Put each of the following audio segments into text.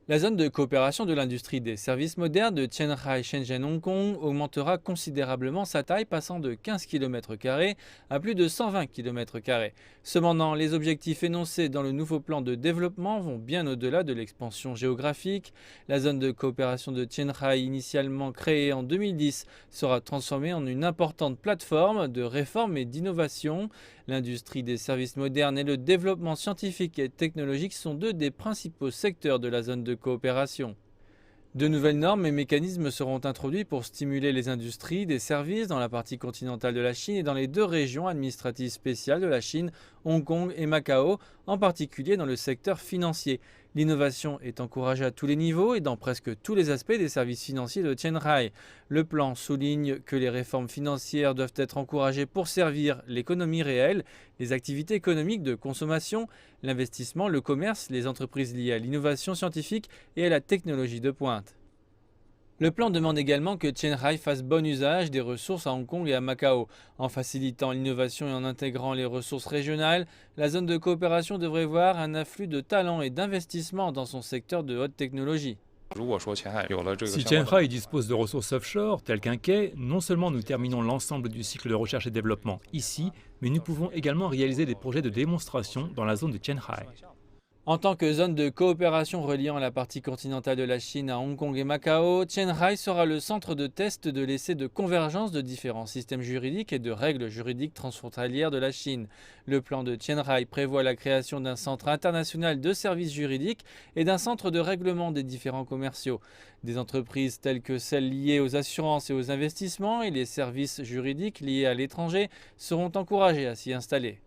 La zone de coopération de l'industrie des services modernes de Tianhai Shenzhen Hong Kong augmentera considérablement sa taille, passant de 15 km² à plus de 120 km². Cependant, les objectifs énoncés dans le nouveau plan de développement vont bien au-delà de l'expansion géographique. La zone de coopération de Tianhai, initialement créée en 2010, sera transformée en une importante plateforme de réforme et d'innovation. L'industrie des services modernes et le développement scientifique et technologique sont deux des principaux secteurs de la zone de coopération. De nouvelles normes et mécanismes seront introduits pour stimuler les industries des services dans la partie continentale de la Chine et dans les deux régions administratives spéciales de la Chine, Hong Kong et Macao, en particulier dans le secteur financier. L'innovation est encouragée à tous les niveaux et dans presque tous les aspects des services financiers de Tianhai. Le plan souligne que les réformes financières doivent être encouragées pour servir l'économie réelle, les activités économiques de consommation, l'investissement, le commerce, les entreprises liées à l'innovation scientifique et à la technologie de pointe. Le plan demande également que Tianhai fasse bon usage des ressources à Hong Kong et à Macao. En facilitant l'innovation et en intégrant les ressources régionales, la zone de coopération devrait voir un afflux de talents et d'investissements dans son secteur de haute technologie. Si Tianhai dispose de ressources offshore, telles qu'un quai, non seulement nous terminons l'ensemble du cycle de recherche et développement ici, mais nous pouvons également réaliser des projets de démonstration dans la zone de Tianhai. En tant que zone de coopération reliant la partie continentale de la Chine à Hong Kong et Macao, Tianhai sera le centre de test de l'essai de convergence de différents systèmes juridiques et de règles juridiques transfrontalières de la Chine. Le plan de Tianhai prévoit la création d'un centre international de services juridiques et d'un centre de règlement des différends commerciaux. Des entreprises telles que celles liées aux assurances et aux investissements et les services juridiques liés à l'étranger seront encouragées à s'y installer.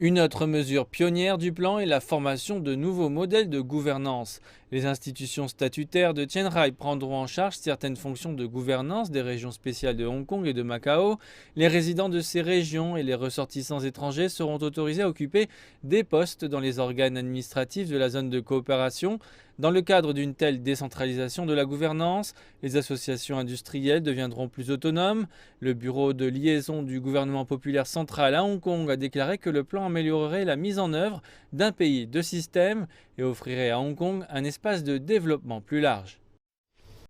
Une autre mesure pionnière du plan est la formation de nouveaux modèles de gouvernance. Les institutions statutaires de Tianhai prendront en charge certaines fonctions de gouvernance des régions spéciales de Hong Kong et de Macao. Les résidents de ces régions et les ressortissants étrangers seront autorisés à occuper des postes dans les organes administratifs de la zone de coopération. Dans le cadre d'une telle décentralisation de la gouvernance, les associations industrielles deviendront plus autonomes. Le bureau de liaison du gouvernement populaire central à Hong Kong a déclaré que le plan améliorerait la mise en œuvre d'un pays, deux systèmes et offrirait à Hong Kong un espace de développement plus large.